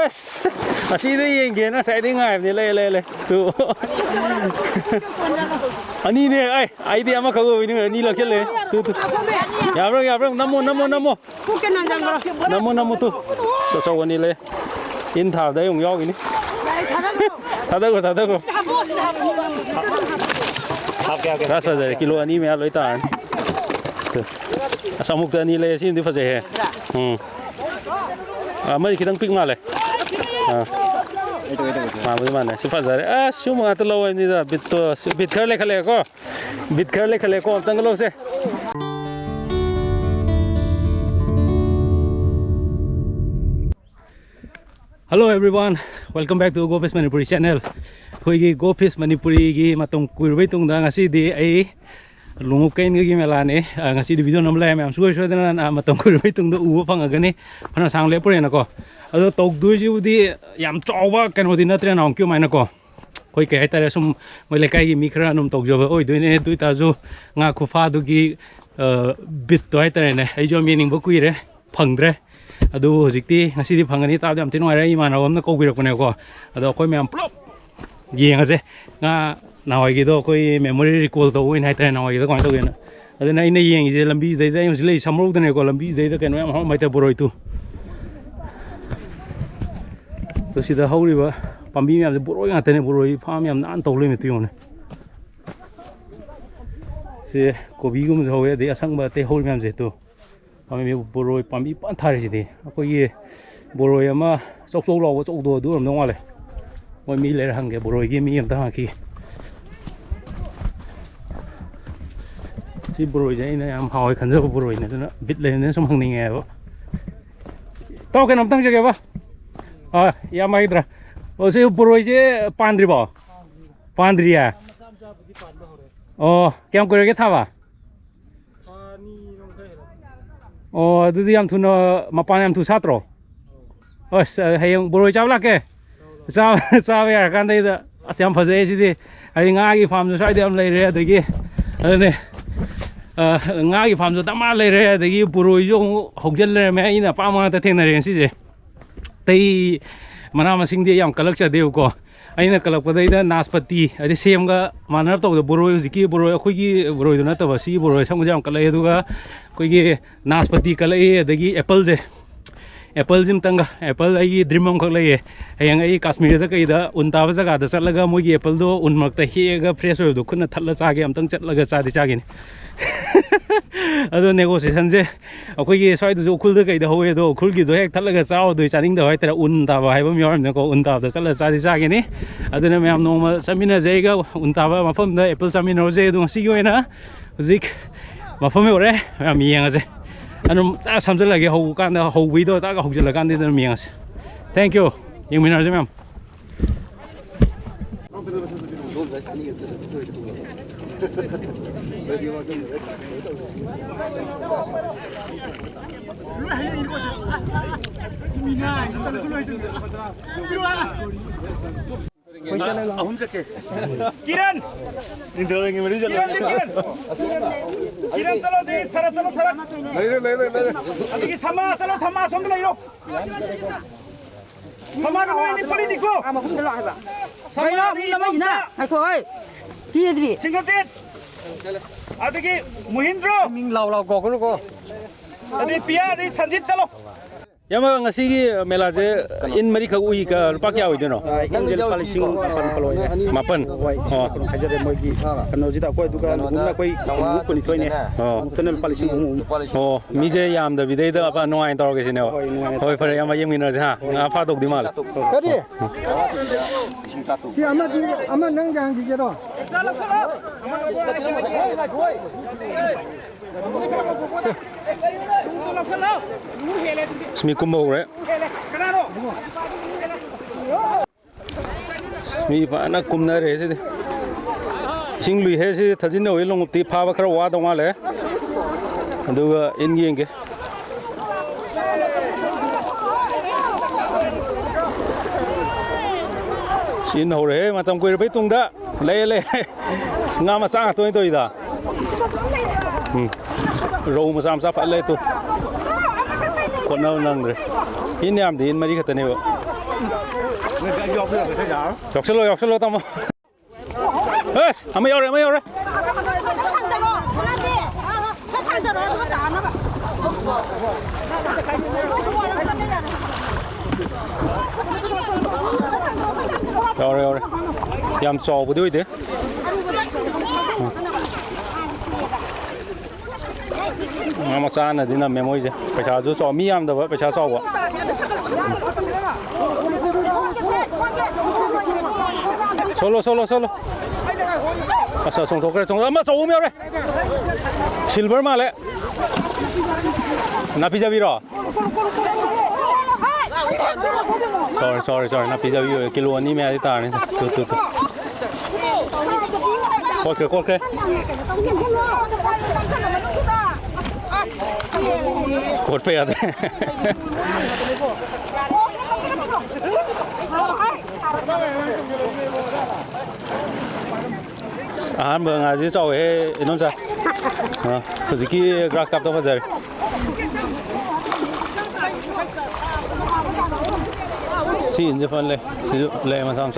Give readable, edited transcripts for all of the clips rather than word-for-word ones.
ꯑꯁ ꯑꯁꯤꯗ ꯌꯦꯡꯒꯦꯅ ꯉꯁꯥꯏꯗꯩ ꯉꯥꯏꯕꯅꯦ ꯂꯩ ꯇꯨ ꯑꯅꯤꯅꯦ ꯑꯩꯗꯤ ꯑꯃꯈꯛ ꯑꯣꯏꯅꯤ ꯑꯅꯤ ꯂꯥꯛꯁꯜꯂꯦ ꯇꯨ ꯌꯥꯕ꯭ꯔꯣ ꯅꯝꯃꯣ ꯇꯨ ꯑꯆꯧ ꯑꯅꯤ ꯂꯩ ꯏꯟ ꯊꯥꯕꯗ ꯑꯃꯨꯛ ꯌꯥꯎꯈꯤꯅꯤ ꯊꯥꯗꯈ꯭ꯔꯣ ꯔꯥꯁ ꯐꯖꯔꯦ ꯀꯤꯂꯣ ꯑꯅꯤ ꯃꯌꯥ ꯂꯣꯏ ꯇꯥꯔꯅꯤ ꯑꯁ ꯑꯃꯨꯛꯇ ꯑꯅꯤ ꯂꯩ ꯁꯤꯅꯗꯤ ꯐꯖꯩꯍꯦ ꯑꯃꯗꯤ ꯈꯤꯇꯪ ꯄꯤꯛ ꯃꯥꯜꯂꯦ ꯃꯥꯅꯦ ꯁꯤ ꯐꯖꯔꯦ ꯑꯁ ꯁꯨꯝ ꯉꯥꯛꯇ ꯂꯧꯋꯦꯅꯤꯗ ꯕꯤꯠ ꯈꯔ ꯂꯩꯈꯠꯂꯛꯑꯦꯀꯣ ꯑꯝꯇꯪꯒ ꯂꯧꯁꯦ Hello everyone, welcome back to Go Fish Manipuri channel. ꯑꯩꯈꯣꯏꯒꯤ Go Fish Manipuriꯒꯤ ꯃꯇꯝ ꯀꯨꯏꯔꯕꯩ ꯇꯨꯡꯗ ꯉꯁꯤꯗꯤ ꯑꯩ ꯂꯣꯡꯎꯞ ꯀꯩꯟꯒꯤ ꯃꯦꯂꯥꯅꯤ. ꯉꯁꯤꯗꯤ ꯚꯤꯗꯤꯑꯣ ꯅꯝꯕ ꯂꯩ ꯃꯌꯥꯝ ꯁꯣꯏꯗꯅ ꯃꯇꯝ ꯀꯨꯏꯔꯕꯩ ꯇꯨꯡꯗ ꯎꯕ ꯐꯪꯉꯒꯅꯤ. ꯐꯅ ꯁꯥꯡ ꯂꯦꯞꯄꯨꯔꯦꯅꯀꯣ. ꯑꯗꯣ ꯇꯧꯗꯣꯏꯁꯤꯕꯨꯗꯤ ꯌꯥꯝ ꯆꯥꯎꯕ ꯀꯩꯅꯣꯗꯤ ꯅꯠꯇ꯭ꯔꯦ ꯅꯥꯎꯀꯤꯌꯨꯃꯥꯏꯅꯀꯣ. ꯑꯩꯈꯣꯏ ꯀꯩ ꯍꯥꯏꯇꯥꯔꯦ ꯁꯨꯝ ꯃꯣꯏ ꯂꯩꯀꯥꯏꯒꯤ ꯃꯤ ꯈꯔ ꯑꯗꯨꯝ ꯇꯧꯖꯕ ꯑꯣꯏꯗꯣꯏꯅꯦ. ꯑꯗꯨ ꯑꯣꯏꯇꯥꯔꯁꯨ ꯉꯥ ꯈꯨꯐꯥꯗꯨꯒꯤ ꯕꯤꯠꯇꯣ ꯍꯥꯏꯇꯥꯔꯦꯅꯦ. ꯑꯩꯁꯨ ꯌꯥꯝ ꯌꯦꯡꯅꯤꯡꯕ ꯀꯨꯏꯔꯦ ꯐꯪꯗ꯭ꯔꯦ. ꯑꯗꯨ ꯍꯧꯖꯤꯛꯇꯤ ꯉꯁꯤꯗꯤ ꯐꯪꯒꯅꯤ ꯇꯥꯕꯗ ꯌꯥꯝ ꯊꯤ ꯅꯨꯡꯉꯥꯏꯔꯦ. ꯏꯃꯥꯟꯅꯕ ꯑꯃꯅ ꯀꯧꯕꯤꯔꯛꯄꯅꯦꯀꯣ. ꯑꯗꯣ ꯑꯩꯈꯣꯏ ꯃꯌꯥꯝ ꯄꯨꯂꯞ ꯌꯦꯡꯉꯁꯦ. ꯉꯥ ꯅꯍꯥꯟꯋꯥꯏꯒꯤꯗꯣ ꯑꯩꯈꯣꯏ ꯃꯦꯃꯣꯔꯤ ꯔꯤꯀꯣꯜ ꯇꯧꯕ ꯑꯣꯏꯅ ꯍꯥꯏꯇꯥꯔꯦ. ꯅꯍꯥꯟꯋꯥꯏꯒꯤꯗꯣ ꯀꯃꯥꯏꯅ ꯇꯧꯒꯦꯅ. ꯑꯗꯨꯅ ꯑꯩꯅ ꯌꯦꯡꯉꯤꯁꯦ ꯂꯝꯕꯤꯁꯤꯗꯩꯗ ꯑꯩ ꯍꯧꯖꯤꯛ ꯂꯩ ꯁꯃꯔꯧꯗꯅꯦꯀꯣ. ꯂꯝꯕꯤꯁꯤꯗꯩꯗ ꯀꯩꯅꯣ ꯌꯥꯝ ꯍꯧꯔꯝꯕ ꯍꯥꯏꯇꯥꯔꯦ ꯕꯣꯔꯣꯏꯇꯨ. ꯑꯗꯣ ꯁꯤꯗ ꯍꯧꯔꯤꯕ ꯄꯥꯝꯕꯤ ꯃꯌꯥꯝꯁꯦ ꯕꯣꯔꯣꯏ ꯉꯥꯛꯇꯅꯦ. ꯕꯣꯔꯣꯏ ꯐꯥꯝ ꯌꯥꯝ ꯅꯥꯟꯅ ꯇꯧ ꯂꯩꯃꯦ ꯌꯦꯡꯉꯨꯅꯦ. ꯁꯤ ꯀꯣꯕꯤꯒꯨꯝꯕꯁꯨ ꯍꯧꯋꯦ. ꯑꯗꯩ ꯑꯁꯪꯕ ꯑꯇꯩ ꯍꯧꯔꯤ ꯃꯌꯥꯝꯁꯦ ꯇꯨ ꯄꯥꯝꯕꯤ ꯕꯣꯔꯣꯏ ꯄꯥꯝꯕꯤ ꯐꯖꯅ ꯊꯥꯔꯤꯁꯤꯗꯤ ꯑꯩꯈꯣꯏꯒꯤ ꯕꯣꯔꯣꯏ ꯑꯃ ꯆꯧ ꯂꯥꯎꯕ ꯆꯧꯗꯣ ꯑꯗꯨ ꯑꯣꯏꯔꯝꯗꯧ ꯃꯥꯜꯂꯦ. ꯃꯣꯏ ꯃꯤ ꯂꯩꯔ ꯍꯪꯒꯦ. ꯕꯣꯔꯣꯏꯒꯤ ꯃꯤ ꯑꯝꯇ ꯍꯪꯉꯛꯈꯤ. ꯁꯤ ꯕꯣꯔꯣꯏꯁꯦ ꯑꯩꯅ ꯌꯥꯝ ꯍꯥꯎꯋꯦ ꯈꯟꯖꯕ ꯕꯣꯔꯣꯏꯅꯦ. ꯑꯗꯨꯅ ꯕꯤꯠ ꯂꯩꯅ ꯁꯨꯝ ꯍꯪꯅꯤꯡꯉꯦꯕ. ꯇꯥꯎ ꯀꯩꯅꯣꯝꯇꯪ ꯆꯒꯦꯕ. ꯌꯥꯝ ꯍꯥꯏꯒꯗ꯭ꯔꯥ. ꯑꯣ ꯁꯤ ꯕꯣꯔꯣꯏꯁꯦ ꯄꯥꯟꯗ꯭ꯔꯤꯕꯣ? ꯄꯥꯟꯗ꯭ꯔꯤꯌꯦ. ꯑꯣ ꯀꯌꯥꯝ ꯀꯨꯏꯔꯒꯦ ꯊꯥꯕ? ꯑꯣ ꯑꯗꯨꯗꯤ ꯌꯥꯝ ꯊꯨꯅ ꯃꯄꯥꯟ ꯌꯥꯝ ꯊꯨ ꯁꯥꯠꯇ꯭ꯔꯣ? ꯑꯁ ꯍꯌꯦꯡ ꯕꯣꯔꯣꯏ ꯆꯥꯕ ꯂꯥꯛꯀꯦ. ꯆꯥꯕ ꯌꯥꯔꯀꯥꯟꯗꯩꯗ ꯑꯁ ꯌꯥꯝ ꯐꯖꯩ ꯁꯤꯗꯤ. ꯍꯥꯏꯗꯤ ꯉꯥꯒꯤ ꯐꯥꯔꯝꯁꯨ ꯁ꯭ꯋꯥꯏꯗ ꯌꯥꯝ ꯂꯩꯔꯦ. ꯑꯗꯒꯤ ꯑꯗꯨꯅꯦ ꯉꯥꯒꯤ ꯐꯥꯔꯝꯁꯨ ꯗꯃꯥ ꯂꯩꯔꯦ. ꯑꯗꯒꯤ ꯕꯣꯔꯣꯏꯁꯨ ꯑꯃꯨꯛ ꯍꯧꯖꯤꯜ ꯂꯩꯔꯝꯃꯦ. ꯑꯩꯅ ꯑꯄꯥꯝꯕ ꯉꯥꯛꯇ ꯊꯦꯡꯅꯔꯦ ꯉꯁꯤꯁꯦ. ꯑꯇꯩ ꯃꯅꯥ ꯃꯁꯤꯡꯗꯤ ꯌꯥꯝ ꯀꯜꯂꯛꯆꯗꯦꯕꯀꯣ. ꯑꯩꯅ ꯀꯜꯂꯛꯄꯗꯩꯗ ꯅꯥꯁꯄꯇꯤ ꯑꯗꯩ ꯁꯦꯝꯒ ꯃꯥꯟꯅꯔꯞ ꯇꯧꯕꯗ ꯕꯣꯔꯣꯏ ꯍꯧꯖꯤꯛꯀꯤ ꯕꯣꯔꯣꯏ ꯑꯩꯈꯣꯏꯒꯤ ꯕꯣꯔꯣꯏꯗꯨ ꯅꯠꯇꯕ ꯁꯤꯒꯤ ꯕꯣꯔꯣꯏ ꯑꯁꯪꯕꯁꯦ ꯌꯥꯝ ꯀꯜꯂꯛꯑꯦ. ꯑꯗꯨꯒ ꯑꯩꯈꯣꯏꯒꯤ ꯅꯥꯁꯄꯇꯤ ꯀꯜꯂꯛꯏ. ꯑꯗꯒꯤ ꯑꯦꯄꯜꯁꯦ ꯑꯦꯄꯜꯁꯤꯃꯇꯪꯒ ꯑꯦꯄꯜ ꯑꯩꯒꯤ ꯗ꯭ꯔꯤꯝ ꯑꯃꯈꯛ ꯂꯩꯌꯦ. ꯍꯌꯦꯡ ꯑꯩ ꯀꯥꯁꯃꯤꯔꯗ ꯀꯩꯗ ꯎꯟ ꯇꯥꯕ ꯖꯒꯥꯗ ꯆꯠꯂꯒ ꯃꯣꯏꯒꯤ ꯑꯦꯄꯜꯗꯣ ꯎꯟ ꯃꯔꯛꯇ ꯍꯦꯛꯑꯒ ꯐ꯭ꯔꯦꯁ ꯑꯣꯏꯕꯗꯣ ꯈꯨꯠꯅ ꯊꯠꯂ ꯆꯥꯒꯦ. ꯑꯝꯇꯪ ꯆꯠꯂꯒ ꯆꯥꯒꯦꯅꯤ. ꯑꯗꯣ ꯅꯦꯒꯣꯁꯤꯌꯦꯁꯟꯁꯦ ꯑꯩꯈꯣꯏꯒꯤ ꯁ꯭ꯋꯥꯏꯗꯁꯨ ꯎꯈ꯭ꯔꯨꯜꯗ ꯀꯩꯗ ꯍꯧꯋꯦ. ꯑꯗꯣ ꯎꯈ꯭ꯔꯨꯜꯒꯤꯗꯣ ꯍꯦꯛ ꯊꯠꯂꯒ ꯆꯥꯎꯗꯣꯏ ꯆꯥꯅꯤꯡꯗꯕ ꯍꯥꯏꯇꯥꯔꯦ. ꯎꯟ ꯇꯥꯕ ꯍꯥꯏꯕ ꯑꯃ ꯌꯥꯎꯔꯤꯕꯅꯤꯅꯀꯣ. ꯎꯟ ꯇꯥꯕꯗ ꯆꯠꯂꯒ ꯆꯥꯒꯦꯅꯤ. ꯑꯗꯨꯅ ꯃꯌꯥꯝ ꯅꯣꯡꯃ ꯆꯠꯃꯤꯟꯅꯖꯦ. ꯑꯩꯒ ꯎꯟ ꯇꯥꯕ ꯃꯐꯝꯗ ꯑꯦꯄꯜ ꯆꯥꯃꯤꯟꯅꯔꯁꯦ. ꯑꯗꯣ ꯉꯁꯤꯒꯤ ꯑꯣꯏꯅ ꯍꯧꯖꯤꯛ ꯃꯐꯝ ꯌꯧꯔꯦ. ꯃꯌꯥꯝ ꯌꯦꯡꯉꯁꯦ. ꯑꯗꯨꯝ ꯁꯝꯖꯜꯂꯒꯦ. ꯍꯧꯕ ꯀꯥꯟꯗ ꯍꯧꯕꯩꯗꯣ ꯇꯥꯛꯒ ꯍꯧꯖꯤꯜꯂꯀꯥꯟꯗ ꯑꯗꯨꯝ ꯌꯦꯡꯉꯁꯦ. Thank you. ꯌꯦꯡꯃꯤꯟꯅꯔꯁꯦ ꯃꯌꯥꯝ. ahum jake kiran indorenge mari jalo kiran chalo de sara le adigi sama chalo sama som lai ro sama ka noi ni pali diko ama khum dalo haba sama ni na hai khoi ki edri singatit adigi muhindro ming lau go ko adigi pia adigi sanjit chalo Yama ngasigi melaje in mari khag ui ka lupa kya oideno Angel Palishing mapan oh hajare mogi kano jita koi dukan gumna koi ko ni thoine oh tunnel Palishing oh mi je yam da bidai da apa no ai tor ge sine hoi fare yama yem ngina ha nga pha tok di mal kadi si ama nang jang gi jero Smi kumbo re Smi pa na kumna re se sing lui he se thajin no long ti pha ba khara wa dong le aduga in gi nge sin ho re matam koi bai tung da le nga ma sa toi da rau ma sam sa fa le tu Kona nang re. Ini am din mari kata ne ba. 역설로 따모. 에스, 한번 열어. 열어. 얌 쏘부도 이대. 아마 짜나 되나 메모이제. 배차도 쏘 미암도 배차 쏘고. 솔로. 아싸 정도 그래 정도 아마 쏘우며 그래. 실버 말래. 나 피자 비러. Sorry. Na pizza view kilo ni me adita ni. Tu. Qualche. Corfeade. Ah, bữa ngày chỉ cho cái nón ra. Cái gì grass cup đó phải rồi. Xin cho phân lệ mà sao?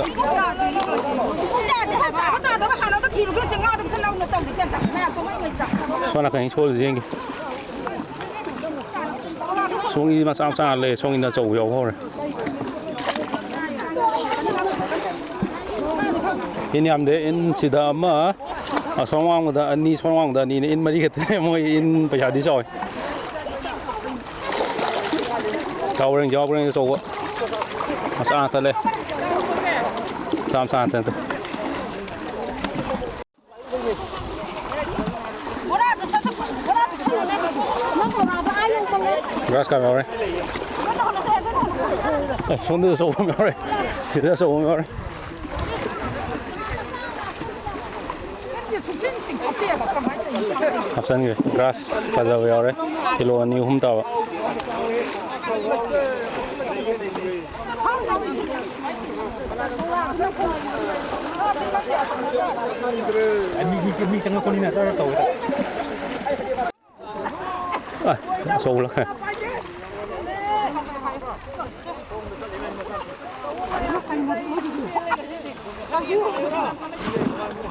Sao là cái chỗ gì vậy? Xuống đi mà sao lệ xuống đi là dầu dầu thôi. In nhầm đấy in chỉ đã mà xong ngon rồi anh đi xong ngon rồi anh in mà đi cái thế mà in bây giờ đi rồi. Cháu đang dầu quá. Sao thế này? Sao thế? Grass cà rồi. Xuống từ sâu rồi. Chỉ từ sâu rồi. Hấp dẫn người. Grass cà rồi. Kilo anh hôm tao. Mi chẳng có con nào sao tàu à sâu lắm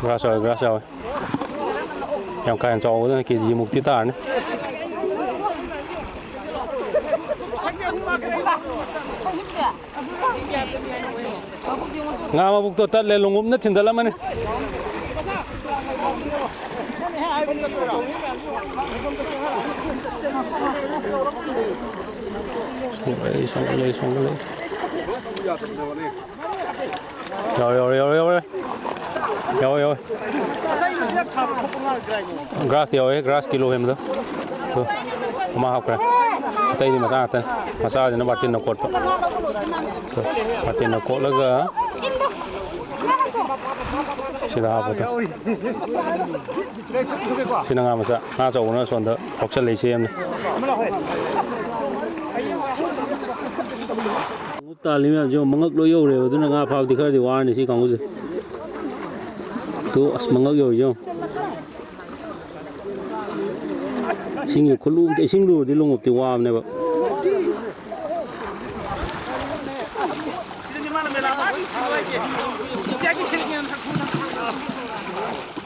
grass rồi em cái trâu đó cái gì mục tiêu ta nữa nga mà bục tốt lên lùng nứt thiên đó lắm anh xong rồi grass kilo hem đó mà học rồi tay đi massage nó batin nó cột laga sida apa tu sinanga masa na so na son da option lei sem ni talim ya jo mangak lo yo re du na nga phau dikhar di war ni si kang u tu as mangak yo jo sing yu khulu de sing lu di long ti wa ne ba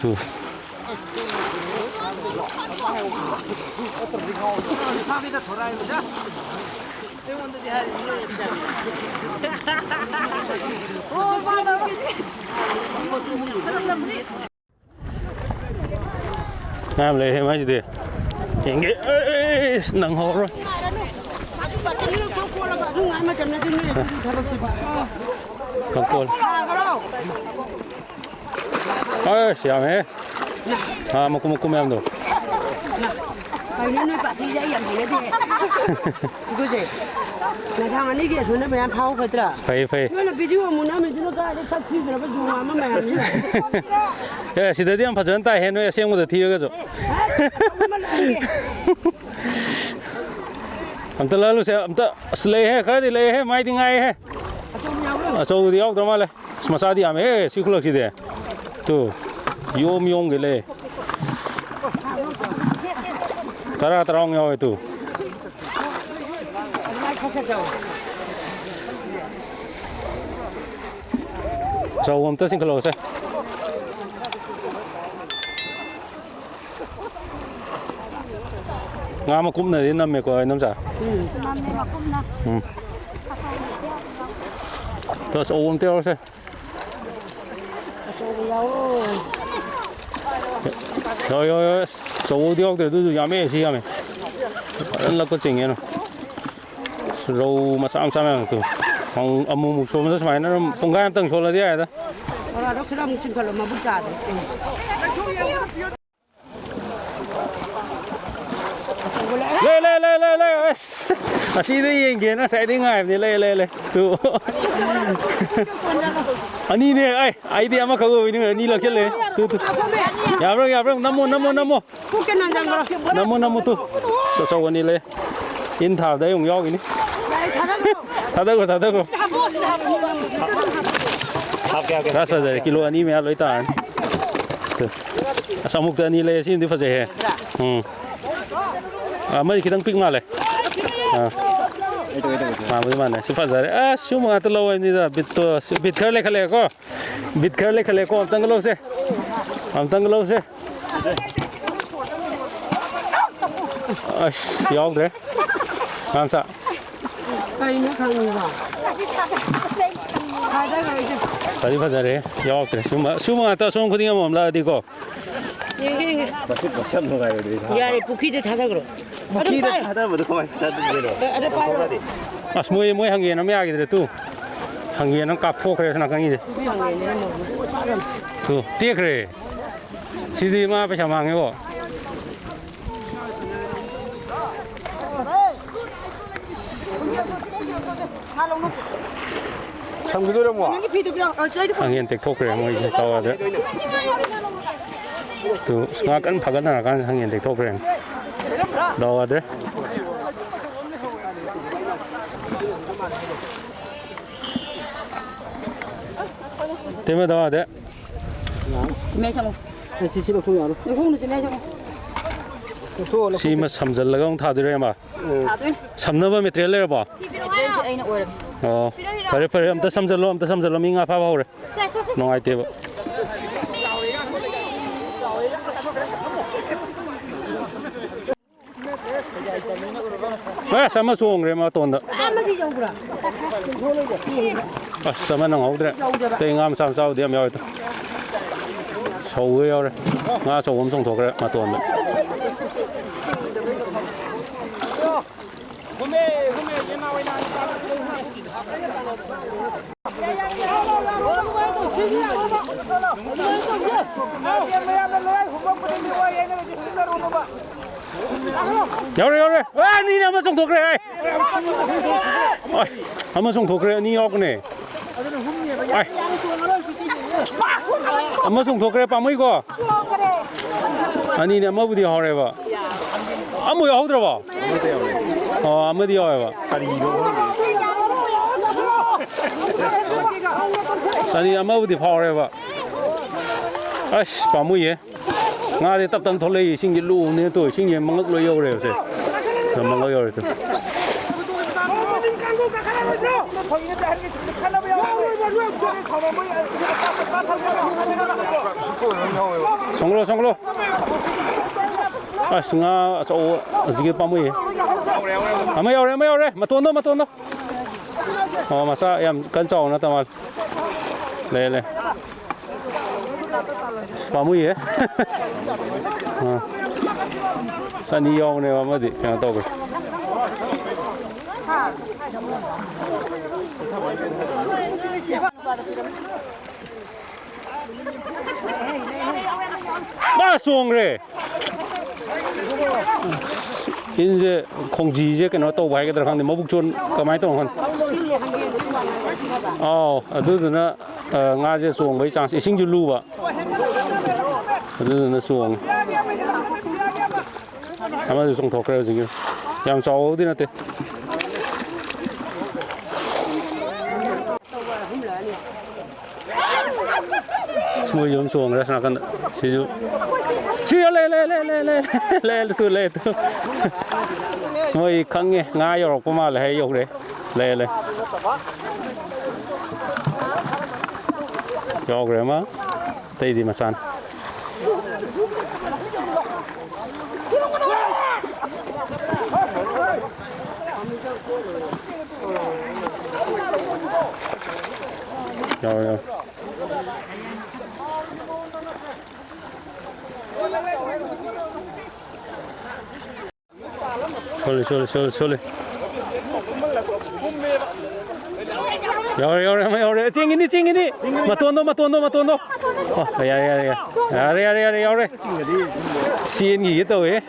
tu Nam lấy thêm mấy gì thì nghe nặng hồ rồi không còn ơi xỉa mẹ mà cũng em rồi nó bạc thì dễ dàng thế đấy cái gì là thằng anh ấy kia xuống nó bị ăn phao phải chưa phải nó là video muốn làm gì nó cái để sắp xếp rồi bây giờ mà mày làm gì 예, 시대디안 파전 따 해노야 생모도 뒤려가죠. amta lalu se amta slay hai khadi lay hai mai dingai hai so di au drama le smasa di ame sikhulak si de tu yom yom gele tara tarong yo tu Sau hôm tới xin khẩu xe. Ngã mà cũng này đến năm mẹ của năm giả. Tôi sau hôm tiêu xe. Rồi sau tiêu thì tôi làm咩事啊mày? Là có chuyện gì nào? Rồi mà sao em tu? Ang amu mu so mas main na punggan tang sola dia ita. Ora ro kira mungkin kalau mau buka. Le. Masih dia yang gena saya dengar ni le. Tu. Ani ni ai dia ama kau ini ni lah kele. Tu. Ya bro namo. Bukan nanjang. Namo tu. So ni le. In thảo đấy dùng nhau cái ní. Thảo được. Rasa dari kilo ani me aloi tan. Samuk tani le sin di fase he. Mai kita pik male. Mai mana? Si fase. Semua tu lawan ni dah bit khale ko. Bit khale ko am tanglo se. Yok deh. Mamsa. Ini kan ni lah. Tadi pasal deh. Yok deh. Semua atau semua kau mau mula di ko. Ini. Basam no gaya deh. Ya, buki je thada karo. Buki deh thada betul kau thada deh. Ada pa. Semua hangian nama ya gitu tu. Hangian nak kapok kerja nak hangi deh. Tu, tiak kerja. Sidi mah apa sama hangi ko. Sam gitu dah muat. Angin tektok kere mo isi tahu ada. Tu sekarang pagan nak kan angin tektok kere. Tahu ada. Tema tahu ada. Macam. Sisi lo tu ya lo. Ibu ni macam. Si mas samjal lagang thadu re ma. Samnaba material le ba. Pare am ta samjalo mi nga fa ba hore. Nong ai te ba. Sama suong re ma ton da. Sama nang au dre. Te ngam sam sau diam yau ta. Sầu yau re. Nga sầu om song thok re ma ton da. Yaudah. Ni nama song thok re. Nama song thok re ni yok ne. Nama song thok re pamui ko. Ani nama budi hau re ba. Amu ya hau dra ba. Amu di hau ba. Sani ama budi hau re ba. Pamui ye. Nga de tap tam tholei sing ji lu ne to sing ye mangak lo yo re se. Mangak yo re to. Songlo. Singa so jige pamui ye. Ama yo re. Matondo. Masa yam kan chau na tamal. Le. Pamui ye. Sani yong ne ma di kang to ko. Ma suong re. 이제 공지 이제 그나 또 와야 들어가는데 뭐 북촌 가만히 또 한. 그들은 nga제 수ong 왜 장시 신주루 봐. 그들은 수ong. 아마도 좀 더 그래요 지금. 양 어디 났대. 수어 영 수ong 그래서 나간 시주. le tu moi khang nga yo ko ma le hay yo re le ꯌꯥꯎꯈ꯭ꯔꯦ ꯑꯃ ꯑꯇꯩꯗꯤ ꯃꯆꯥꯅꯤ 야야 솔리 야래 찡이니 마토노 야래 야래 시엔기 또해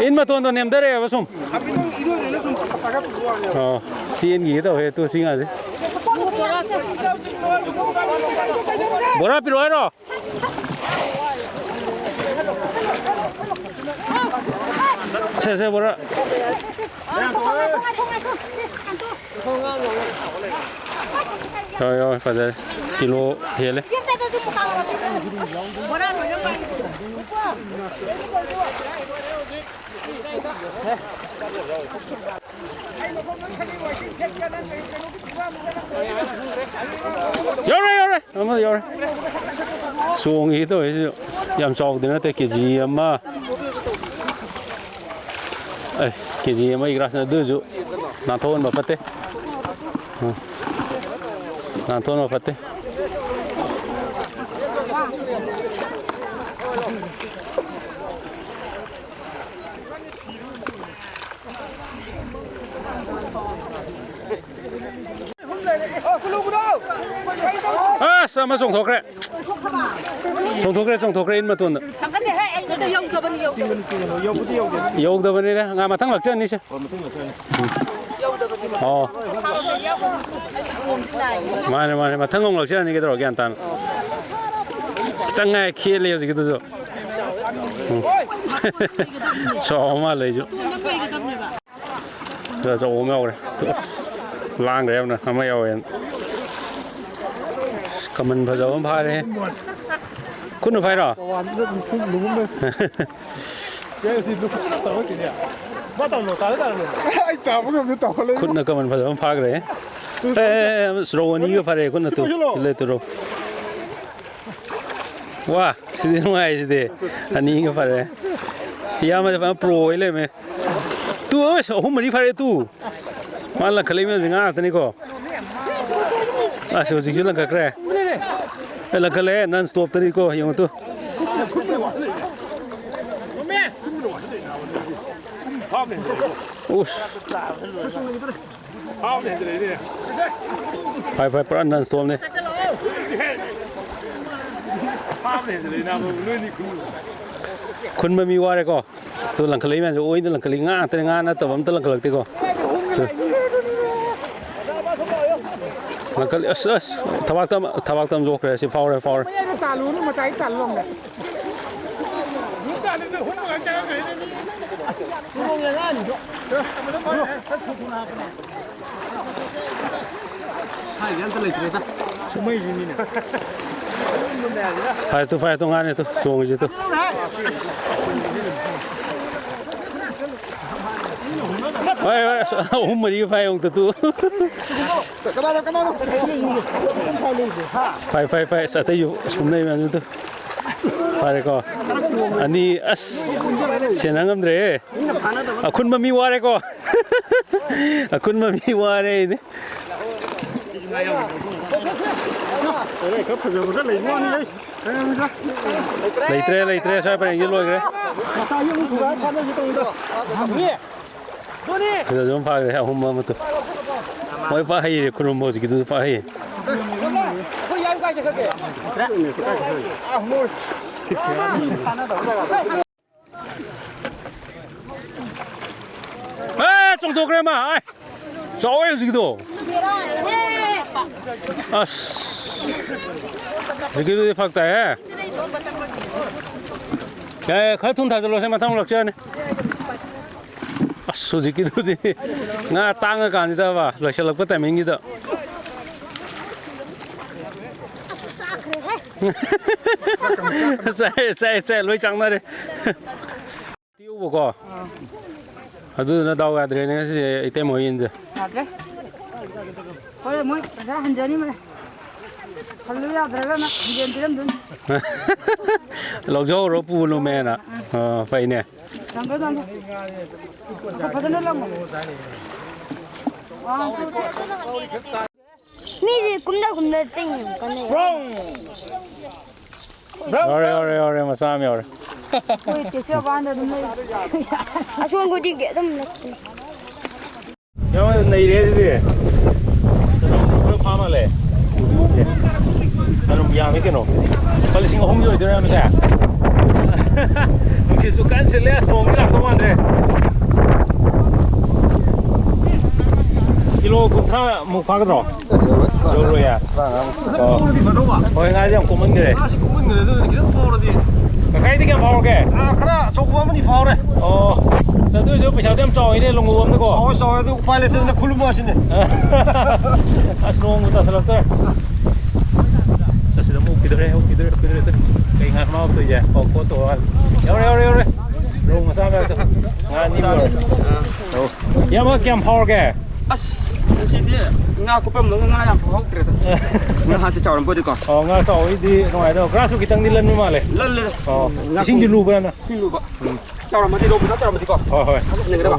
인 마토노 냄다래 봐좀 시엔기 또해 또 싱하지 뭐라 필요해라 세세 뭐라 rồi phải là kilo hết đấy vô rồi vô rồi xuống ý tôi làm trâu thì nó tới cái gì mà cái gì mà ikhlas nó đưa dụ nó thôn mà phát đấy nó thôn mà phát đấy sama song thok re in ma ton yog da bani nga ma thang lak chen ni se mane ma thang ngong lak chen ni ke dro gyan tan tang ngai khe le ji ke do so ma le ju ra zo o meo re lang de na ma yao en mình phải giấu phai đi, cún nó phai rồi. Cún nó mình phải giấu phai cái đấy. Rồi anh yêu phai đấy cún nó tu, lấy tu rồi. Wow, xin đi ngoài xin đi, anh yêu phai đấy. Giờ mà phải pro ấy lên mày. Tu ơi, hôm mà đi phai đấy tu, mà là cái lấy mình ngã thế này co. Số chính là cái này. Là cái lẽ non stop tadi ko yang tu. Phải peran non stop ni. Kun mami ware ko. Tu lang kalai man oi lang kalai nga tadi nga na tawam tu lang kalai ti ko. Nakal as thawak tam jok re si power ta lu nó mà trái tàn luôn này phải tu ngan tu xuống gì tu hôm mà đi phải ông tu phải sao tớiอยู่xuống đây mà tu phải có anh đi xem anh em đấyคุณมามีว่าอะไรก็คุณมามีว่าอะไรนี่lấy tre sao phải như lôi cái giờ chúng phải cái hôm mà tu mới phải hayคุณmua gì cái phải hay trồng thuộc em à ai chó em gì đó cái gì phát tài cái khai thun thạch rồi xem mà thằng lộc chơi này số gì cái đó đi ngã tăng cái gì đó vào lộc chơi lộc bắt tay mình gì đó sai lối trắng này tiêu bộ co ಅದು 다오가ದ್ರೆ 내가 이때 뭐 인제 그래. 그래 뭐 다 한전이 뭐. 걸로 야들어가나 이제 드럼 좀. เราเจ้ารปูลูแม่น่ะไปเนี่ย 잠깐만. 받으려고. 미리 굽나 찡 거네. เอาเลยมาซ้ำเอาเลย 거기 대체 반대 좀. 아 좋은 거 띵게 좀. ยังในเรื่องดิเพื่อพามาเลยแล้วยาไม่กินหรอพอลิสิงห์ห้องอยู่ที่นั่นไม่ใช่มึงคิดสุกันเสร็จแล้วสมองไม่หลับตัวมันเลยกิโลกุท่ามุกฟ้ากันหรอโยโรยอ่ะโอ้ยง่ายจังกุมันกันเลยใครที่แกพอแก그래 조그마한 이 파오래 저도 저 비싸점 저이래 롱고 없는 거 어서도 파일럿은 굴로 하시네 아스롱 못 살았어 저 지금 오기들해 cái ngạt mau từ giờ còn có tổ rồi rồi mà sao vậy ngàn nhiều rồi ya mà kem power kìa nga cũng phải muốn nga làm pháo kìa nga hai chỉ chào làm bữa đi con nga sau đi ngoài đâu grass cái tăng đi lên mà lên xin đi lù bên nè xin lù vậy chào làm đi đâu chào làm đi con thôi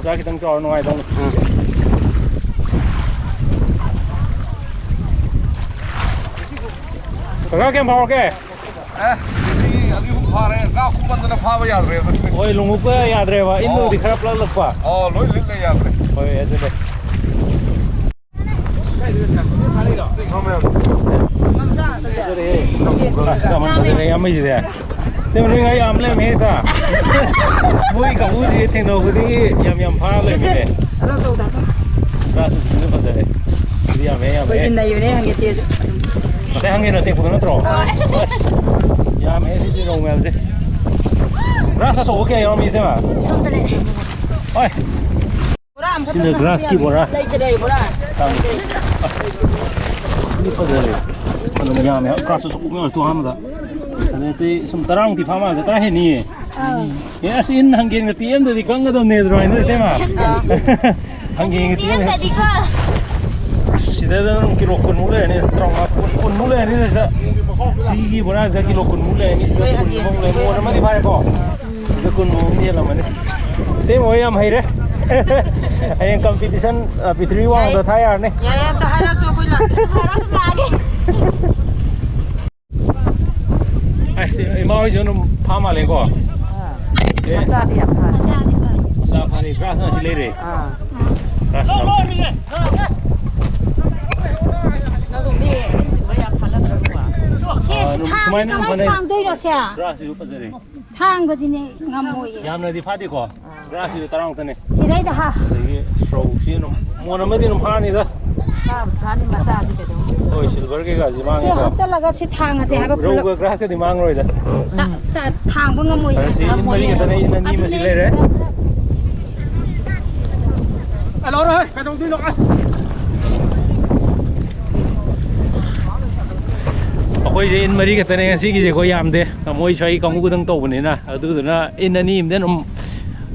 ra cái tăng cho ngoài đâu có kem power kìa 여기 파래 나 kumandana 파워 야드래 ôi lùng úp ya dre wa in di kharap la lakwa lối lưng đây ya드래 ôi ya dre thế mà ngay am lên mấy ta vui cả vui gì thằng đầu cái yam phá lên vậy ra số gì nữa vậy đi am mấy mà sẽ hàng nó tiền của nó trổ yam mấy cái đồ nghèo gì ra số ok không gì thế mà ôi xin được grass kì bora đây ini pada ni kalau macam ni grass số cũng tu ham dah ada tu sementarang di fama tu terakhir ni ya asin hangin ngetian tu di kang tu ni tu ini tu mah hangin ngetian sudah tu kilo kun mulai ni terang kun mulai ni dah sigi bora dah kilo kun mulai ni sudah kun mulai mau nama di mana kau kun mulai lah mana tu mau yang hai re yang competition P3 wang tu thayar ni Ya tak harap semua pula. Harap lagi. mau jono pama le ko Masa dia apa? sa pani grass na sile re 탕 탕도이로 세. grass yu pa jare 탕 거지네 ngamoi. yamna di phati ko grass yu tarang tane 시대다 하. de sro si no mo na madi no phani da Pani masa juga tu. oi silver ke ga ji mang 세 ko 합절라가 치 탕아 제 하바 ro ko grass ke di mang roi da 탕 ngamoi. si in mari ke tane in ni ma sile re alo rồi cái đầu tiên nó khoi je in mari ke tane si ki je ko yam de moi chai kong gu dang to bani na adu na in ani im den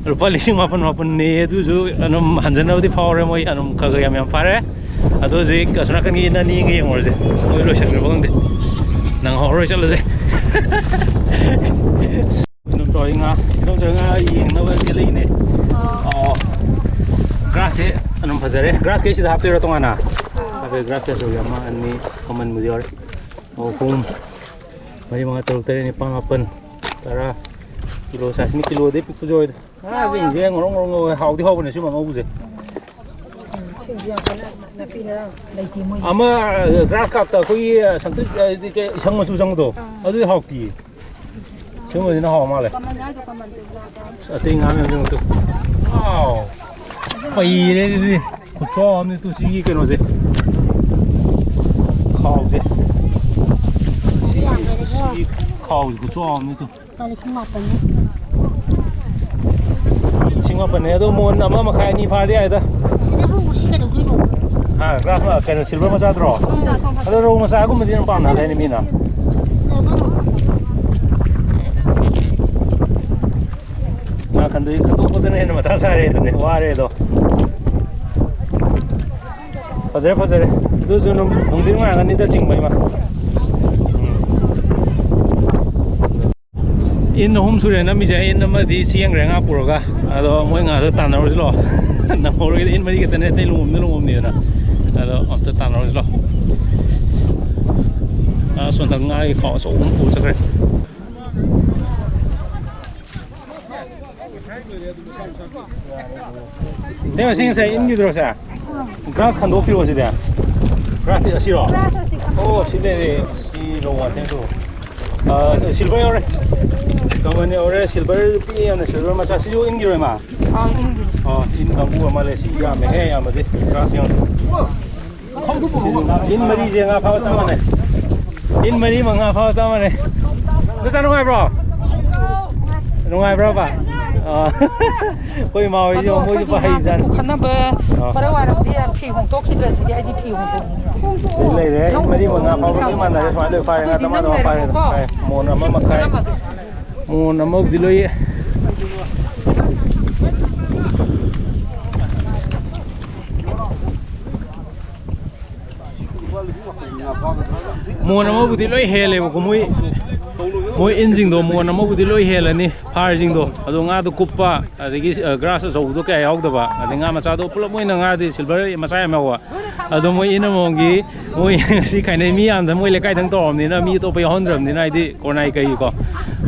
rupa lising mapan ne du zu anum hanjana di power moi anum ka ga yam pare adu je kasna kan in ani ngi ngor je moi lo sel bang de nang ho roi chal je num toi nga ying na wa ke le ne grass e anum phajare grass ke si da hapte ro tonga na abe grass ke so yama ani common mu dior kung may mga turtle ni pangapan tara kilo size ni kilo de piku joy jeng jeng ngorong hau di hau ne sima ngau je ama grass kap ta koi sang tu ke sang ma su sang do adu hau ti chuma ni na hau ma le ati ngam yang tu wow pai ne di ku cho ni tu si ke no je hau je khâu của cho nữa tu. Sinh hoạt này tôi muốn nằm mà khai ni pha đi ai ta. Grass mà cái silver mà sao rồi. Ada rong mà sao cũng mình đi nằm nào đây ni na. Na kan tu có tên mà ta sai rồi, quá rồi đó. Fazer. Tu tu nung đi mà kan ni ta ching mai mà. in home sure na mi ja in ma di siang renga puraga ado moi nga do tan ro lo na mo ro in mari ke tane te lum ni na ado on to tan ro lo a son thang ngai kho so um pu sakre Dia sing sai in gidro sa grass kan do piro si dia grass ti asiro oh si de si lo wa ten do silver ore kamane ore silver pi ana silver ma sa si jo in gidro ma in kambu ma le si ya me he ya ma de grass yon in mari je nga phaw ta ma ne in mari ma nga phaw ta ma ne nó sao ngai bro ngai bro ba Koi mau yo mo ju pai san. Khana ba para wa ram dia phi hong to khidra si dia di phi hong to. Lai re mari mo nga pa ko man na fa le fa nga ta ma no fa mo na ma khai. Mo na mo di loi. Mo na mo di loi hele ko moi engine do mo na mo budi loi helani fire jing do ado nga do kuppa adigi grass zo do ka yaw da ba adi nga macha do pulo moi na nga di silver macha ya mawa ado moi ina mongi moi si khainai mi am da moi le kai dang torom ni na mi to pa yondram ni na di kornai kai ko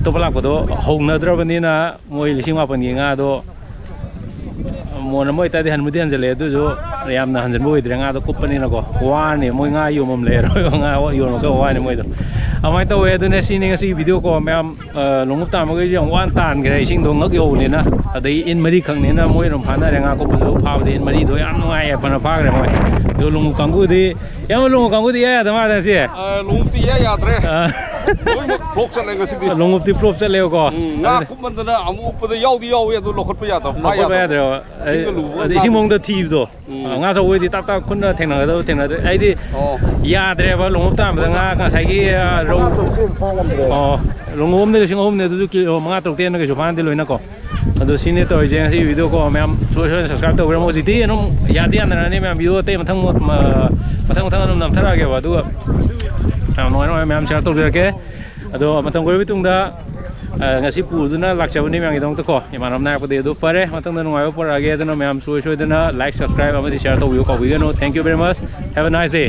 to pala ko do hong na drabani na moi lising ma pan nga do mo na moi ta di han mudi han jale do jo yam na han jan moi nga do kuppa ni na ko wa ni moi nga yu mom le ro nga yu no ko wa ni moi do amai to we do ne sini ngasi video ko mem longup ta ma ge jong wan tan ge sing do ngak yo ni na adai in mari khang ni na moi rom phana renga ko pujo phaw de in mari do yam ngai ya pana pha ge moi do longu kangu di yam longu kangu di ya da ma da si longup ti ya tre flop chat le ngasi di longup ti flop chat le ko nga kum man da amu up da yaw di yaw ya do lokhot pa ya to pa ya do ising mong da thi do nga so we di tak tak kun theng na do ai di ya dre ba longup ta ma nga ka sai gi ro longom de sing om ne du ki mga tok ten na ke sopan de loina ko ado sine to je si video ko mem so subscribe to mo si ti no ya di an na ne mem video te mathang nam thara ge ba du no no mem share to ke ado mathang ko bitung da ngasi pu du na lak chabani mem idong to ko imanam na ko de do pare mathang da ngai por age da no mem so da na like subscribe amadi share to video ko no thank you very much have a nice day